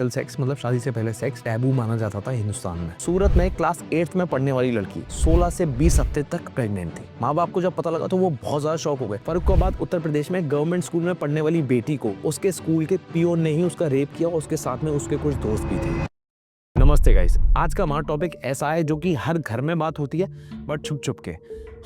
Marital sex मतलब शादी से पहले सेक्स टैबू माना जाता था हिंदुस्तान में। सूरत में क्लास 8th में पढ़ने वाली लड़की 16 से 20 हफ्ते तक प्रेग्नेंट थी। माँ बाप को जब पता लगा तो वो बहुत ज्यादा शॉक हो गए। फर्रुखाबाद उत्तर प्रदेश में गवर्नमेंट स्कूल में पढ़ने वाली बेटी को उसके स्कूल के पियोन ने ही उसका रेप किया और उसके साथ में उसके कुछ दोस्त भी थे। नमस्ते गाइस, आज का हमारा टॉपिक ऐसा है जो कि हर घर में बात होती है बट छुप छुप के।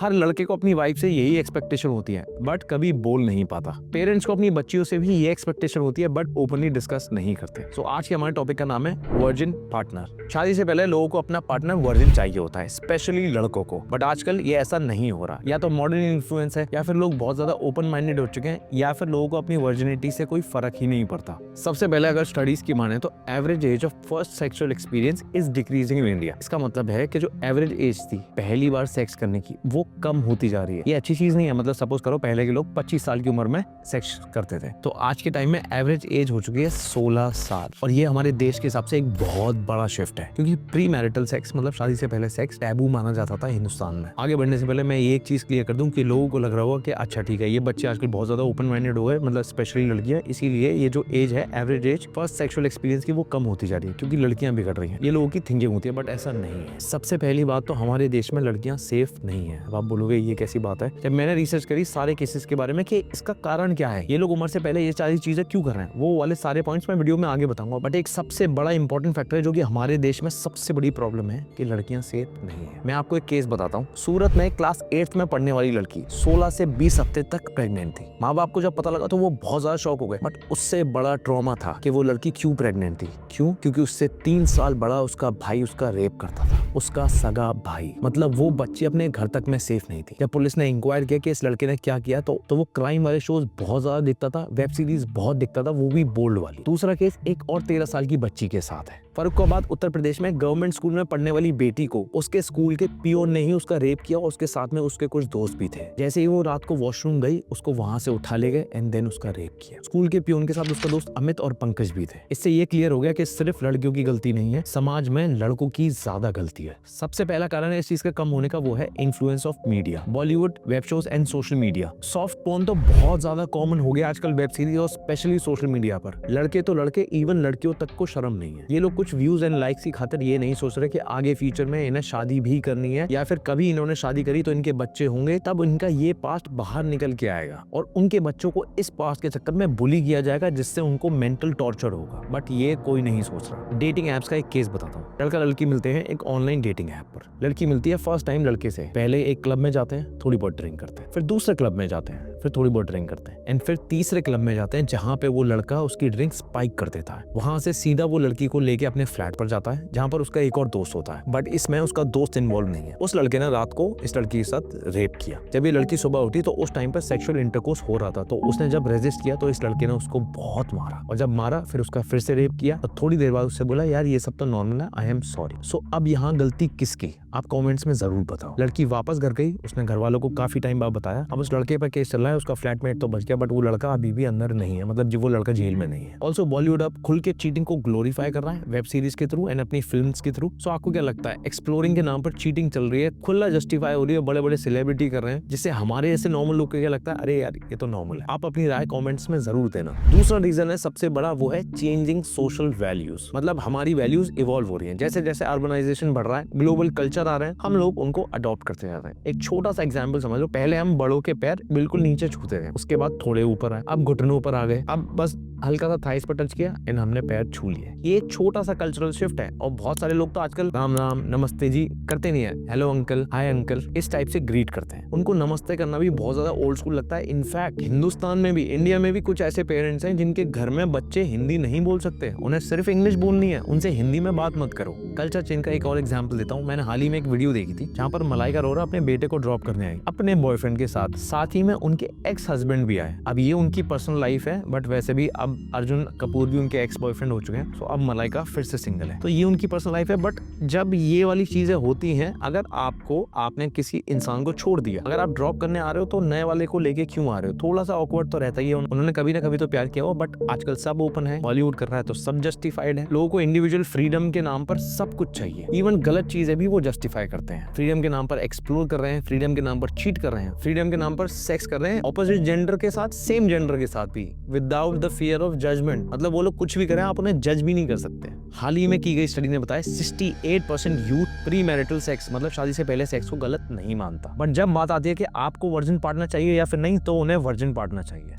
हर लड़के को अपनी वाइफ से यही एक्सपेक्टेशन होती है बट कभी बोल नहीं पाता। पेरेंट्स को अपनी बच्चियों से भी ये एक्सपेक्टेशन होती है बट ओपनली डिस्कस नहीं करते। सो आज के हमारे टॉपिक का नाम है वर्जिन पार्टनर। शादी से पहले लोगों को अपना पार्टनर वर्जिन चाहिए होता है, स्पेशली लड़कों को। बट आजकल ये ऐसा नहीं हो रहा। या तो मॉडर्न इन्फ्लुएंस है, या फिर लोग बहुत ज्यादा ओपन माइंडेड हो चुके हैं, या फिर लोगों को अपनी वर्जिनिटी से कोई फर्क ही नहीं पड़ता। सबसे पहले अगर स्टडीज की माने तो average age of first sexual experience is decreasing in India. इसका मतलब है कि जो एवरेज एज थी पहली बार सेक्स करने की वो कम होती जा रही है। ये अच्छी चीज नहीं है। मतलब सपोज करो पहले के लोग 25 साल की उम्र में सेक्स करते थे, तो आज के टाइम में एवरेज एज हो चुकी है 16 साल। और ये हमारे देश के हिसाब से एक बहुत बड़ा शिफ्ट है, क्योंकि प्री मैरिटल सेक्स मतलब शादी से पहले सेक्स टैबू माना जाता था हिंदुस्तान में। आगे बढ़ने से पहले मैं ये एक चीज क्लियर कर दूं कि लोगों को लग रहा होगा कि अच्छा ठीक है, ये बच्चे आजकल बहुत ज्यादा ओपन माइंडेड हो गए, मतलब स्पेशली लड़कियां, इसीलिए ये जो एज है average age first sexual experience की वो कम होती जा रही है, क्योंकि लड़कियां बिगड़ रही हैं। ये लोगों की थिंकिंग होती है, बट ऐसा नहीं है। सबसे पहली बात तो हमारे देश में लड़कियां सेफ नहीं है। अब आप बोलोगे ये कैसी बात है। जब मैंने रिसर्च करी सारे केसेस के बारे में कि इसका कारण क्या है, ये लोग उम्र से पहले ये सारी चीजें क्यों कर रहे हैं, वो वाले सारे पॉइंट्स मैं वीडियो में आगे बताऊंगा। बट एक सबसे बड़ा इंपॉर्टेंट फैक्टर है जो कि हमारे देश में सबसे बड़ी प्रॉब्लम है कि लड़कियां सेफ नहीं है। मैं आपको एक केस बताता हूँ। सूरत में क्लास 8th में पढ़ने वाली लड़की 16 से 20 हफ्ते तक प्रेग्नेंट थी। माँ बाप को जब पता लगा तो वो बहुत ज्यादा शॉक हो गए। बट उससे बड़ा ट्रॉमा था कि वो लड़की क्यों प्रेग्नेंट थी। क्यों? क्योंकि उससे 3 साल बड़ा उसका भाई उसका रेप करता था, उसका सगा भाई। मतलब वो बच्ची अपने घर तक में सेफ नहीं थी। जब पुलिस ने इंक्वायर किया कि इस लड़के ने क्या किया तो वो क्राइम वाले शोज बहुत ज्यादा दिखता था, वेब सीरीज बहुत दिखता था, वो भी बोल्ड वाली। दूसरा केस एक और 13 साल की बच्ची के साथ है। फर्रुखाबाद उत्तर प्रदेश में गवर्नमेंट स्कूल में पढ़ने वाली बेटी को उसके स्कूल के पियोन ने ही उसका रेप किया और उसके साथ में उसके कुछ दोस्त भी थे। जैसे ही वो रात को वॉशरूम गई, उसको वहां से उठा ले गए एंड देन उसका रेप किया। स्कूल के पियोन के साथ उसका दोस्त अमित और पंकज भी थे। इससे ये क्लियर हो गया कि सिर्फ लड़कियों की गलती नहीं है, समाज में लड़कों की ज्यादा गलती है। सबसे पहला कारण है इस चीज का कम होने का, वो है influence of media, Bollywood, web shows and social media. Soft porn तो बहुत ज्यादा कॉमन हो गया आजकल वेब सीरीज और स्पेशली सोशल मीडिया पर। लड़के तो लड़के, इवन लड़कियों तक को शर्म नहीं है। ये लोग कुछ व्यूज एंड लाइक्स की खातिर ये नहीं सोच रहे कि आगे फ्यूचर में इन्हें शादी भी करनी है, या फिर कभी इन्होंने शादी करी तो इनके बच्चे होंगे, तब इनका ये पास्ट बाहर निकल के आएगा और उनके बच्चों को इस पास्ट के चक्कर में बुली किया जाएगा, जिससे उनको मेंटल टॉर्चर होगा। बट ये कोई नहीं सोच रहा। डेटिंग एप्स का एक केस बताता हूँ। लड़का लड़की मिलते हैं एक ऑनलाइन डेटिंग ऐप पर। लड़की मिलती है फर्स्ट टाइम लड़के से। पहले एक क्लब में जाते हैं, थोड़ी बहुत ड्रिंक करते हैं, फिर दूसरे क्लब में जाते हैं, फिर थोड़ी बहुत ड्रिंक करते हैं, एंड फिर तीसरे क्लब में जाते हैं जहाँ पे वो लड़का उसकी ड्रिंक स्पाइक कर देता है। वहां से सीधा वो लड़की को लेके अपने फ्लैट पर जाता है, जहाँ पर उसका एक और दोस्त होता है। बट इसमें उसका दोस्त इन्वॉल्व नहीं है। उस लड़के ने रात को इस लड़की के साथ रेप किया। जब ये लड़की सुबह उठी तो उस टाइम पर सेक्सुअल इंटरकोर्स हो रहा था, तो उसने जब रेजिस्ट किया तो इस लड़के ने उसको बहुत मारा, और जब मारा फिर उसका फिर से रेप किया। तो थोड़ी देर बाद उससे बोला यार ये सब तो नॉर्मल है, आई एम सॉरी। सो अब यहाँ गलती किसकी, आप कमेंट्स में जरूर बताओ। लड़की वापस घर गई, उसने घर वालों को काफी टाइम बाद बताया। अब उस लड़के पर केस चल रहा है, उसका फ्लैटमेट तो बच गया बट वो लड़का अभी भी अंदर नहीं है, मतलब वो लड़का जेल में नहीं है। ऑल्सो बॉलीवुड अब खुल के चीटिंग को ग्लोरीफाई कर रहा है वेब सीरीज के थ्रू एंड अपनी फिल्म्स के थ्रू। सो आपको क्या लगता है, एक्सप्लोरिंग के नाम पर चीटिंग चल रही है, खुला जस्टिफाई हो रही है, बड़े बड़े सेलिब्रिटी कर रहे हैं, जिससे हमारे ऐसे नॉर्मल लोग को क्या लगता है अरे यार ये तो नॉर्मल है। आप अपनी राय कमेंट्स में जरूर देना। दूसरा रीजन है सबसे बड़ा, वो है चेंजिंग सोशल वैल्यूज। मतलब हमारी वैल्यूज इवॉल्व हो रही है। जैसे जैसे अर्बनाइजेशन बढ़ रहा है, ग्लोबल कल्चर आ रहे हैं, हम लोग उनको अडॉप्ट करते जा रहे हैं। एक छोटा सा एग्जाम्पल समझ लो, पहले हम बड़ों के पैर बिल्कुल नीचे छूते थे, उसके बाद थोड़े ऊपर आए, अब घुटनों पर आ गए, अब बस हल्का सा थाइस पर टच किया एंड हमने पैर छू लिए। ये एक छोटा सा कल्चरल शिफ्ट है। और बहुत सारे लोग तो आजकल राम राम नमस्ते जी करते नहीं है, हेलो अंकल, हाय अंकल, इस टाइप से ग्रीट करते हैं। उनको नमस्ते करना भी बहुत ज्यादा ओल्ड स्कूल लगता है। इनफैक्ट हिंदुस्तान में भी, इंडिया में भी कुछ ऐसे पेरेंट्स हैं जिनके घर में बच्चे हिंदी नहीं बोल सकते, उन्हें सिर्फ इंग्लिश बोलनी है, उनसे हिंदी में बात मत करो। कल्चर चेंज का एक और एग्जाम्पल देता हूँ। मैंने हाल ही में एक वीडियो देखी थी जहाँ पर मलाइका अरोरा अपने बेटे को ड्रॉप करने आई अपने बॉयफ्रेंड के साथ, साथ ही में उनके एक्स हस्बैंड भी आए। अब ये उनकी पर्सनल लाइफ है, बट वैसे भी अब अर्जुन कपूर भी उनके एक्स बॉयफ्रेंड हो चुके हैं, तो अब मलाइका फिर से सिंगल है। तो ये उनकी पर्सनल लाइफ है। बट जब ये वाली चीजें होती हैं, अगर आपने किसी इंसान को छोड़ दिया, अगर आप ड्रॉप करने आ रहे हो तो नए वाले को लेके क्यों आ रहे हो, थोड़ा सा ऑकवर्ड तो रहता ही है। उन्होंने कभी ना कभी तो प्यार किया हो, बट आजकल सब ओपन है, बॉलीवुड कर रहा है तो सब जस्टिफाइड है। लोगों को इंडिविजुअल फ्रीडम के नाम पर सब कुछ चाहिए। इवन गलत चीजें भी वो जस्टिफाई करते हैं। फ्रीडम के नाम पर एक्सप्लोर कर रहे हैं, फ्रीडम के नाम पर चीट कर रहे हैं, फ्रीडम के नाम पर सेक्स कर रहे हैं ऑपोजिट जेंडर के साथ, सेम जेंडर के साथ भी, without the fear of judgment. मतलब वो लोग कुछ भी करें, आप उन्हें जज भी नहीं कर सकते। हाल ही में की गई स्टडी ने बताया 68% यूथ प्री मैरिटल सेक्स मतलब शादी से पहले सेक्स को गलत नहीं मानता। बट जब बात आती है कि आपको वर्जिन पार्टनर चाहिए या फिर नहीं, तो उन्हें वर्जिन पार्टनर चाहिए।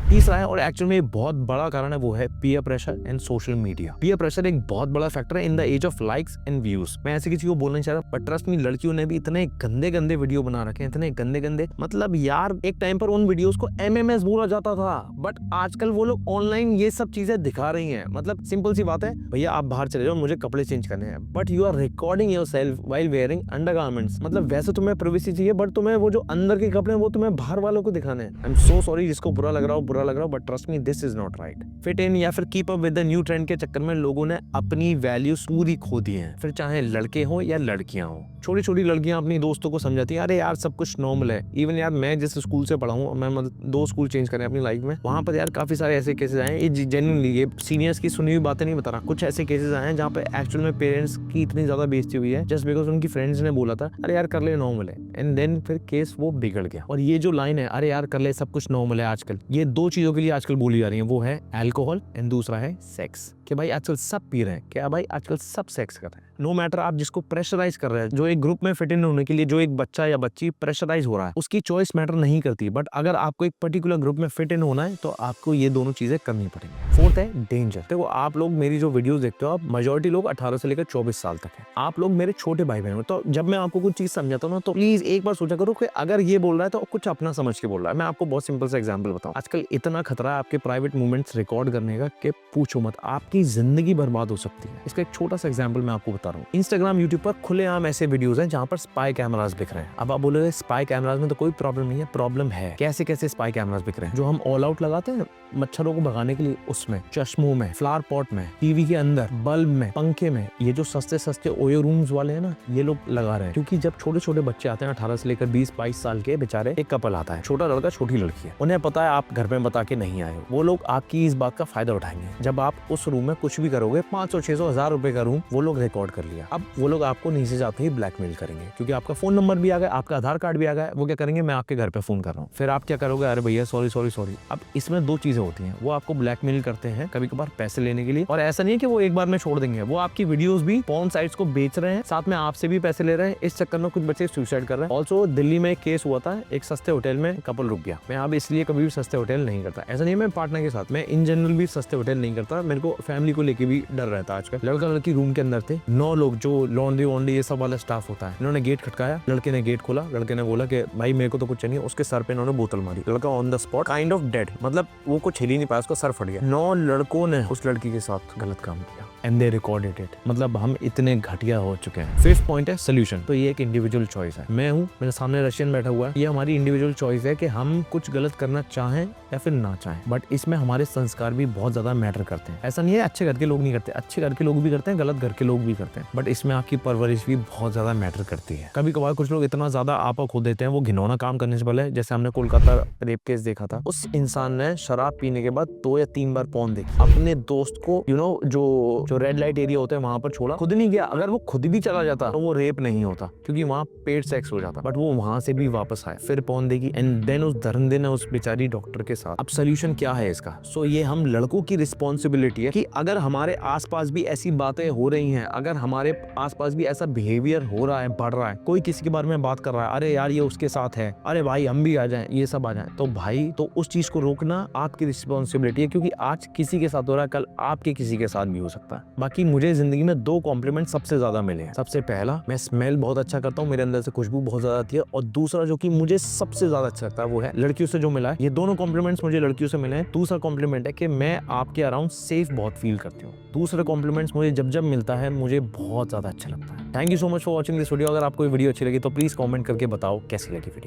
तीसरा है और एक्चुअल में बहुत बड़ा कारण है, वो है peer pressure and social media. Peer pressure एक बहुत बड़ा फैक्टर है in the age of likes and views. मैं ऐसे किसी को बोलना नहीं चाह रहा, बट ट्रस्ट मी, लड़कियों ने भी इतने गंदे गंदे वीडियो बना रखे हैं, इतने गंदे गंदे। मतलब यार, एक टाइम पर उन वीडियोस को MMS बोला जाता था, बट आजकल वो लोग ऑनलाइन ये सब चीजें दिखा रही हैं। मतलब सिंपल सी बात है, भैया आप बाहर चले जाओ, मुझे कपड़े चेंज करने हैं, but you are recording yourself while wearing undergarments. मतलब वैसे तुम्हें प्राइवेसी चाहिए, बट तुम्हें वो जो अंदर के कपड़े हैं वो तुम्हें बाहर वालों को दिखाने हैं। आई एम सो सॉरी, जिसको बुरा लग रहा हो, but trust me, this is not right. Fit in या फिर keep up with the new trend के चक्कर में लोगों ने अपनी वैल्यूज पूरी खो दी हैं। फिर चाहे लड़के हो या लड़कियां हो, छोटी छोटी लड़कियां अपनी दोस्तों को समझाती हैं, अरे यार सब कुछ नॉर्मल है। इवन यार, मैं जिस स्कूल से पढ़ा हूँ, मैं मतलब 2 स्कूल चेंज करे अपनी लाइफ में, वहां पर यार काफी सारे ऐसे केसेस आए हैं। ये जेन्युइनली, ये सीनियर्स की सुनी हुई बातें नहीं बता रहा, कुछ ऐसे केसेस आए हैं जहाँ पे एक्चुअल में पेरेंट्स की इतनी ज्यादा बेइज्जती हुई है जस्ट बिकॉज उनकी फ्रेंड्स ने बोला था अरे यार कर ले, नॉर्मल है, एंड देन फिर केस वो बिगड़ गया। और ये जो लाइन है, अरे यार कर ले, सब कुछ नॉर्मल है आजकल, ये 2 चीजों के लिए आजकल बोली जा रही है, वो है अल्कोहल एंड दूसरा है सेक्स। कि भाई आजकल सब पी रहे हैं, क्या भाई आजकल सब सेक्स कर रहे हैं। नो मैटर आप जिसको प्रेशराइज कर रहे हैं, जो एक ग्रुप में फिट इन होने के लिए जो एक बच्चा या बच्ची प्रेशराइज हो रहा है, उसकी चॉइस मैटर नहीं करती। बट अगर आपको एक पर्टिकुलर ग्रुप में फिट इन होना है तो आपको ये दोनों चीजें करनी पड़ेंगी। फोर्थ है डेंजर। देखो, आप लोग मेरी जो वीडियोस देखते हो, आप मेजोरिटी लोग 18 से लेकर 24 साल तक है। आप लोग मेरे छोटे भाई बहन हो, तो जब मैं आपको कुछ चीज समझाता हूँ ना, तो प्लीज एक बार सोचा करो कि अगर ये बोल रहा है तो कुछ अपना समझ के बोल रहा है। मैं आपको बहुत सिंपल सा एग्जाम्पल बताऊँ। आजकल इतना खतरा है आपके प्राइवेट मूवमेंट्स रिकॉर्ड करने का कि पूछो मत, आपकी जिंदगी बर्बाद हो सकती है। इसका एक छोटा सा एग्जांपल मैं आपको बता रहा हूँ। इंस्टाग्राम, यूट्यूब पर खुलेआम ऐसे वीडियोस हैं जहाँ पर स्पाई कैमरास बिक रहे हैं। अब आप बोलोगे स्पाई कैमरास में तो कोई प्रॉब्लम नहीं है, प्रॉब्लम है। कैसे कैसे स्पाई कैमरास बिक रहे हैं? जो हम ऑल आउट लगाते हैं मच्छरों को भगाने के लिए, उसमें, चश्मों में, फ्लावर पॉट में, टीवी के अंदर, बल्ब में, पंखे में, ये जो सस्ते सस्ते ओयो रूम्स वाले हैं ना, ये लोग लगा रहे हैं। क्योंकि जब छोटे छोटे बच्चे आते हैं 18 से लेकर 20-22 साल के, बेचारे, एक कपल आता है, छोटा लड़का छोटी लड़की है, उन्हें पता है आप घर में बता के नहीं आए हो, वो लोग आपकी इस बात का फायदा उठाएंगे। जब आप उस रूम में कुछ भी करोगे, 500, 600, 1000 रुपए का रूम वो लोग रिकॉर्ड कर लिया। अब वो लोग आपको नीचे जाते ही ब्लैकमेल करेंगे, क्योंकि आपका फोन नंबर भी आ गया, आपका आधार कार्ड भी आ गया। वो क्या करेंगे, मैं आपके घर पे फोन कर रहा हूँ। फिर आप क्या करोगे, अरे भैया सॉरी सॉरी सॉरी। अब इसमें 2 चीजें होती हैं, वो आपको ब्लैकमेल करते हैं कभी कभार पैसे लेने के लिए, और ऐसा नहीं है कि वो एक बार में छोड़ देंगे, वो आपकी वीडियोस भी पॉर्न साइट्स को बेच रहे हैं, साथ में आपसे भी पैसे ले रहे हैं। इस चक्कर में कुछ बच्चे सुसाइड कर रहे हैं। ऑल्सो दिल्ली में एक केस हुआ था, एक सस्ते होटल में कपल रुक गया। मैं अब इसलिए कभी भी सस्ते होटल नहीं करता, ऐसा नहीं मैं पार्टनर के साथ, मैं इन जनरल भी सस्ते होटल नहीं करता। मेरे को फैमिली को लेके भी डर रहता है। आजकल लड़का लड़की रूम के अंदर थे, 9 लोग, जो लॉन्ड्री वॉन्ड्री ये सब वाला स्टाफ होता है। इन्होंने गेट खटकाया, लड़के ने गेट खोला, लड़के ने बोला कि भाई मेरे को तो कुछ नहीं। उसके सर पे इन्होंने बोतल मारी, लड़का on the spot kind of dead, मतलब वो कुछ हिल ही नहीं पाया, उसका सर फट गया। 9 लड़कों ने उस लड़की के साथ गलत काम किया एंड दे रिकॉर्डेड इट। मतलब हम इतने घटिया हो चुके हैं। 5th पॉइंट है सोल्यूशन। तो ये एक इंडिविजुअल चॉइस है। मैं हूँ, मेरे सामने रशियन बैठा हुआ है, ये हमारी इंडिविजुअल चॉइस है कि हम कुछ गलत करना चाहें या फिर ना चाहें। बट इसमें हमारे संस्कार भी बहुत ज्यादा मैटर करते हैं। ऐसा नहीं है अच्छे घर के लोग नहीं करते, अच्छे घर के लोग भी करते हैं, गलत घर के लोग भी करते हैं, बट इसमें आपकी परवरिश भी बहुत ज्यादा मैटर करती है। कभी कभार कुछ लोग इतना ज्यादा आपा खो देते हैं, वो घिनौना काम करने से पहले, जैसे हमने कोलकाता रेप केस देखा था, उस इंसान ने शराब पीने के बाद 2 या 3 बार पॉर्न देखी, अपने दोस्त को जो रेड लाइट एरिया होता है वहां पर छोड़ा, खुद नहीं गया। अगर वो खुद भी चला जाता तो वो रेप नहीं होता, क्योंकि वहां पेड सेक्स हो जाता, बट वो वहां से भी वापस आया, फिर पॉर्न देखी, एंड देन उस धरंदे ने उस बेचारी डॉक्टर के साथ। अब सोल्यूशन क्या है इसका? सो ये हम लड़कों की रिस्पॉन्सिबिलिटी है कि अगर हमारे आसपास भी ऐसी बातें हो रही हैं, अगर हमारे आसपास भी ऐसा बिहेवियर हो रहा है, बढ़ रहा है, कोई किसी के बारे में बात कर रहा है, अरे यार ये उसके साथ है, अरे भाई हम भी आ जाएं, ये सब आ जाएं, तो भाई तो उस चीज को रोकना आपकी रिस्पॉन्सिबिलिटी है, क्योंकि आज किसी के साथ हो रहा है, कल आपके किसी के साथ भी हो सकता है। बाकी मुझे जिंदगी में 2 कॉम्प्लीमेंट सबसे ज्यादा मिले हैं। सबसे पहला, मैं स्मेल बहुत अच्छा करता हूँ, मेरे अंदर से खुशबू बहुत ज्यादा आती है, और दूसरा जो कि मुझे सबसे ज्यादा अच्छा लगता है वो है लड़कियों से जो मिला है। ये दोनों कॉम्प्लीमेंट्स मुझे लड़कियों से मिले हैं। दूसरा कॉम्प्लीमेंट है कि मैं आपके अराउंड सेफ बहुत फील करती हूँ। दूसरा कॉम्प्लीमेंट्स मुझे जब मिलता है मुझे बहुत ज्यादा अच्छा लगता है। Thank you so much for watching this video. अगर आपको ये वीडियो अच्छी लगी तो प्लीज कॉमेंट करके बताओ कैसी लगी वीडियो।